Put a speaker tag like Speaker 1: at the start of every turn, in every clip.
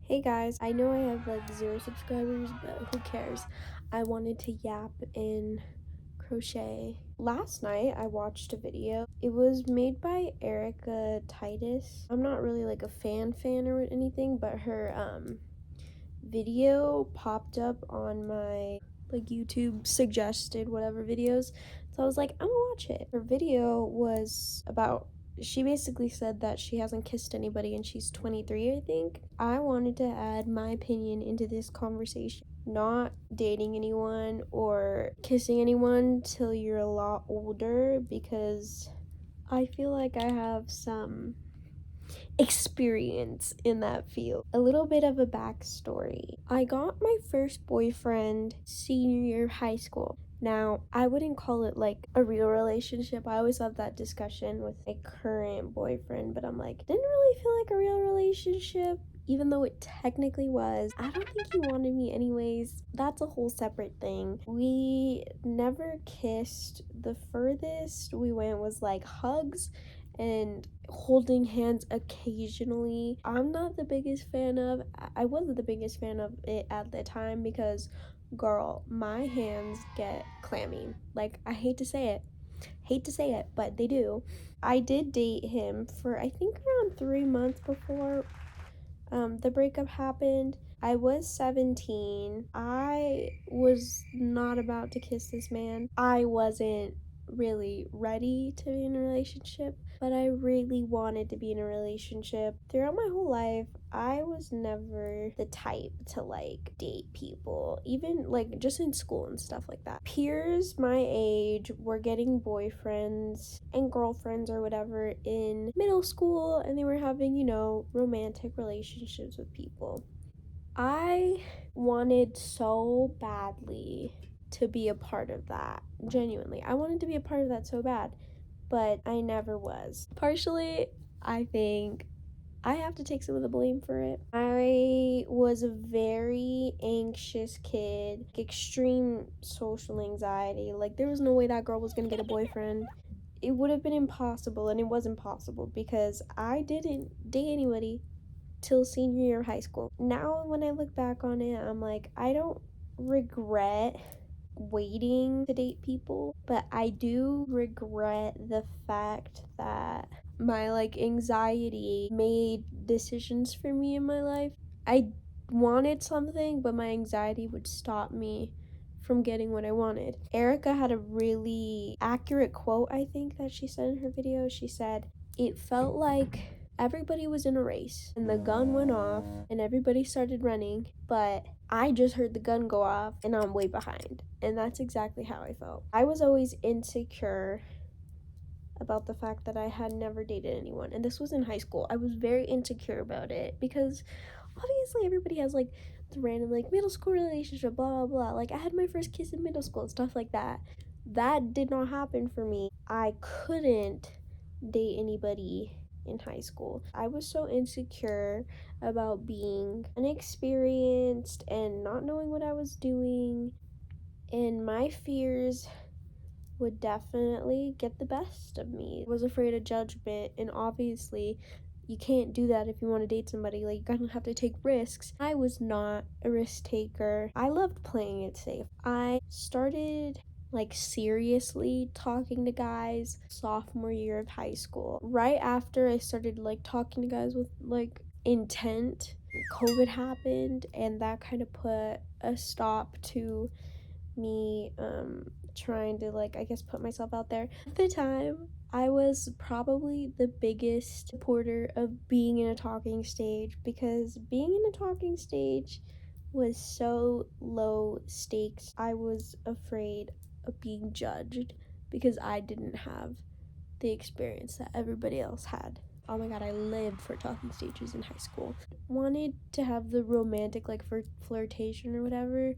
Speaker 1: Hey guys, I know I have like 0 subscribers, but who cares? I wanted to yap in crochet. Last night I watched a video. It was made by Erica Titus. I'm not really like a fan or anything, but her video popped up on my like YouTube suggested whatever videos. So I was like, I'm gonna watch it. Her video was about, she basically said that she hasn't kissed anybody and she's 23, I think. I wanted to add my opinion into this conversation. Not dating anyone or kissing anyone till you're a lot older, because I feel like I have some experience in that field. A little bit of a backstory. I got my first boyfriend senior year of high school. Now, I wouldn't call it like a real relationship. I always have that discussion with a current boyfriend, but I'm like, didn't really feel like a real relationship, even though it technically was. I don't think he wanted me anyways. That's a whole separate thing. We never kissed. The furthest we went was like hugs and holding hands occasionally. I'm not the biggest fan of, I wasn't the biggest fan of it at the time because, girl, my hands get clammy. Like, I hate to say it, but they do. I did date him for I think around 3 months before the breakup happened. I was 17. I was not about to kiss this man. I wasn't really ready to be in a relationship, but I really wanted to be in a relationship. Throughout my whole life, I was never the type to like date people, even like just in school and stuff like that. Peers my age were getting boyfriends and girlfriends or whatever in middle school, and they were having, romantic relationships with people. I wanted so badly to be a part of that. Genuinely, I wanted to be a part of that so bad, but I never was. Partially, I think I have to take some of the blame for it. I was a very anxious kid, extreme social anxiety. Like, there was no way that girl was gonna get a boyfriend. It would have been impossible, and it was impossible because I didn't date anybody till senior year of high school. Now, when I look back on it, I'm like, I don't regret waiting to date people, but I do regret the fact that my like anxiety made decisions for me in my life. I wanted something, but my anxiety would stop me from getting what I wanted. Erica had a really accurate quote, I think, that she said in her video. She said, it felt like everybody was in a race and the gun went off and everybody started running, but I just heard the gun go off and I'm way behind. And that's exactly how I felt. I was always insecure about the fact that I had never dated anyone, and this was in high school. I was very insecure about it because obviously everybody has like the random like middle school relationship, blah blah blah. Like, I had my first kiss in middle school and stuff like that. That did not happen for me. I couldn't date anybody in high school. I was so insecure about being inexperienced and not knowing what I was doing, and my fears would definitely get the best of me. I was afraid of judgment, and obviously you can't do that if you want to date somebody. Like, you kind of have to take risks. I was not a risk taker. I loved playing it safe. I started like seriously talking to guys sophomore year of high school. Right after I started like talking to guys with like intent, COVID happened, and that kind of put a stop to me trying to like, I guess, put myself out there. At the time, I was probably the biggest supporter of being in a talking stage, because being in a talking stage was so low stakes. I was afraid of being judged because I didn't have the experience that everybody else had. Oh my god, I lived for talking stages in high school. Wanted to have the romantic like flirtation or whatever,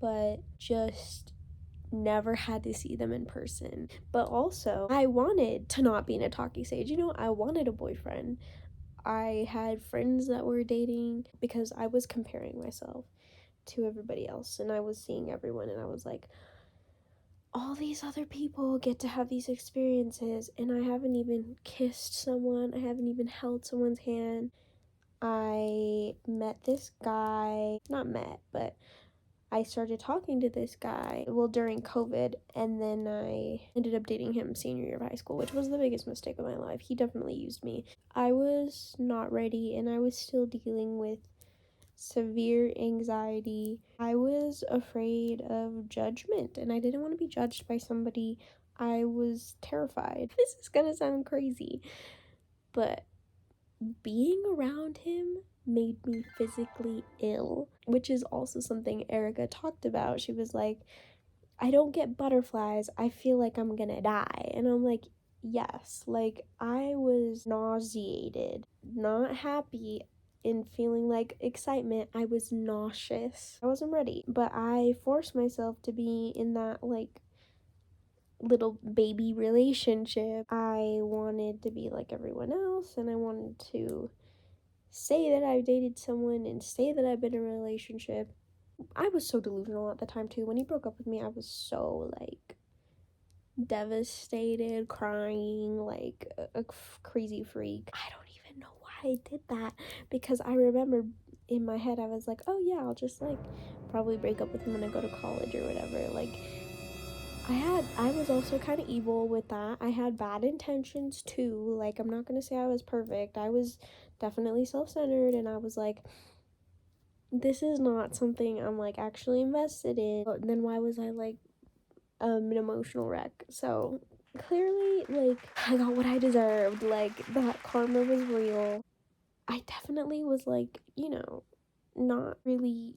Speaker 1: but just never had to see them in person. But also, I wanted to not be in a talking stage. I wanted a boyfriend. I had friends that were dating because I was comparing myself to everybody else, and I was seeing everyone, and I was like, all these other people get to have these experiences, and I haven't even kissed someone, I haven't even held someone's hand. I met this guy, not met, but I started talking to this guy, well, during COVID, and then I ended up dating him senior year of high school, which was the biggest mistake of my life. He definitely used me. I was not ready, and I was still dealing with severe anxiety. I was afraid of judgment, and I didn't want to be judged by somebody. I was terrified. This is gonna sound crazy, but being around him made me physically ill, which is also something Erica talked about. She was like, I don't get butterflies. I feel like I'm gonna die. And I'm like, yes. Like, I was nauseated, not happy, and feeling like excitement. I was nauseous. I wasn't ready, but I forced myself to be in that, like, little baby relationship. I wanted to be like everyone else, and I wanted to say that I dated someone and say that I've been in a relationship. I was so delusional at the time too. When he broke up with me, I was so like devastated, crying like a crazy freak. I don't even know why I did that, because I remember in my head I was like, oh yeah, I'll just like probably break up with him when I go to college or whatever. Like, I was also kind of evil with that. I had bad intentions too. Like, I'm not gonna say I was perfect. I was definitely self-centered, and I was like, this is not something I'm like actually invested in. But then why was I like an emotional wreck? So clearly, like, I got what I deserved. Like, that karma was real. I definitely was like, not really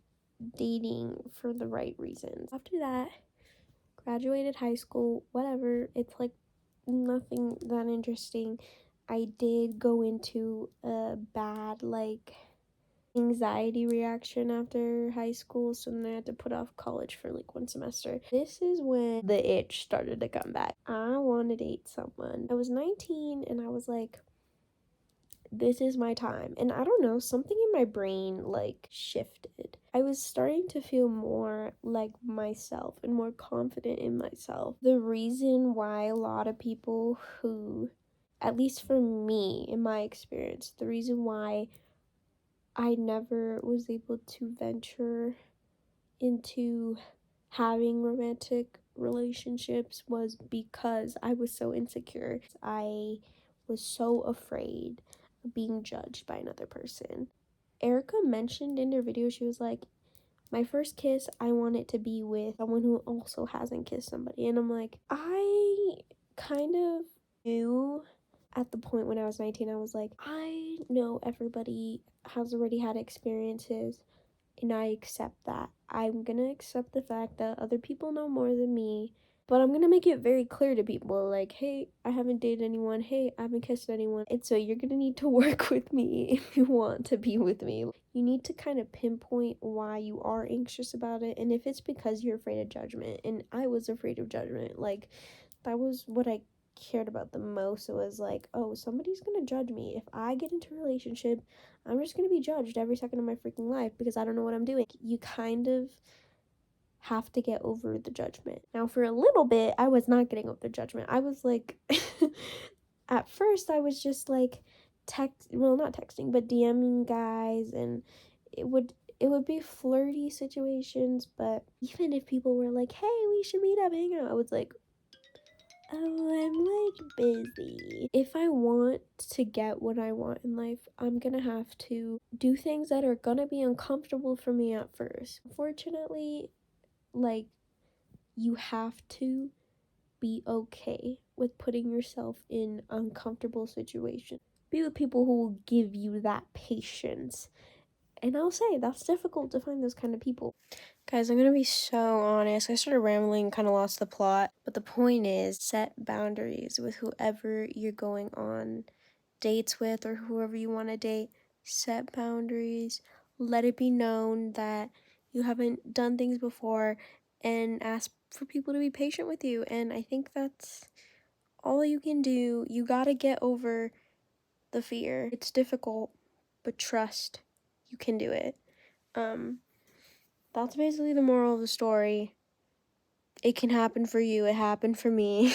Speaker 1: dating for the right reasons. After that, graduated high school, whatever. It's like nothing that interesting. I did go into a bad, like, anxiety reaction after high school, so then I had to put off college for like one semester. This is when the itch started to come back. I want to date someone. I was 19 and I was like, this is my time. And I don't know, something in my brain like shifted. I was starting to feel more like myself and more confident in myself. The reason why a lot of people who, at least for me, in my experience, the reason why I never was able to venture into having romantic relationships was because I was so insecure. I was so afraid of being judged by another person. Erica mentioned in her video, she was like, my first kiss, I want it to be with someone who also hasn't kissed somebody. And I'm like, I kind of knew at the point when I was 19, I was like, I know everybody has already had experiences, and I accept that. I'm gonna accept the fact that other people know more than me, but I'm gonna make it very clear to people, like, hey, I haven't dated anyone, hey, I haven't kissed anyone, and so you're gonna need to work with me if you want to be with me. You need to kind of pinpoint why you are anxious about it, and if it's because you're afraid of judgment, and I was afraid of judgment, like, that was what I cared about the most. It was like, oh, somebody's gonna judge me. If I get into a relationship, I'm just gonna be judged every second of my freaking life because I don't know what I'm doing. You kind of have to get over the judgment. Now, for a little bit, I was not getting over the judgment. I was like, at first, I was just like, not texting, but DMing guys, and it would be flirty situations. But even if people were like, hey, we should meet up, hang out, I was like, oh, I'm like busy. If I want to get what I want in life, I'm gonna have to do things that are gonna be uncomfortable for me at first. Unfortunately, like, you have to be okay with putting yourself in uncomfortable situations. Be with people who will give you that patience. And I'll say that's difficult to find those kind of people. Guys, I'm gonna be so honest. I started rambling, kind of lost the plot. But the point is, set boundaries with whoever you're going on dates with or whoever you want to date. Set boundaries. Let it be known that you haven't done things before, and ask for people to be patient with you. And I think that's all you can do. You gotta get over the fear. It's difficult, but trust you can do it. That's basically the moral of the story. It can happen for you. It happened for me.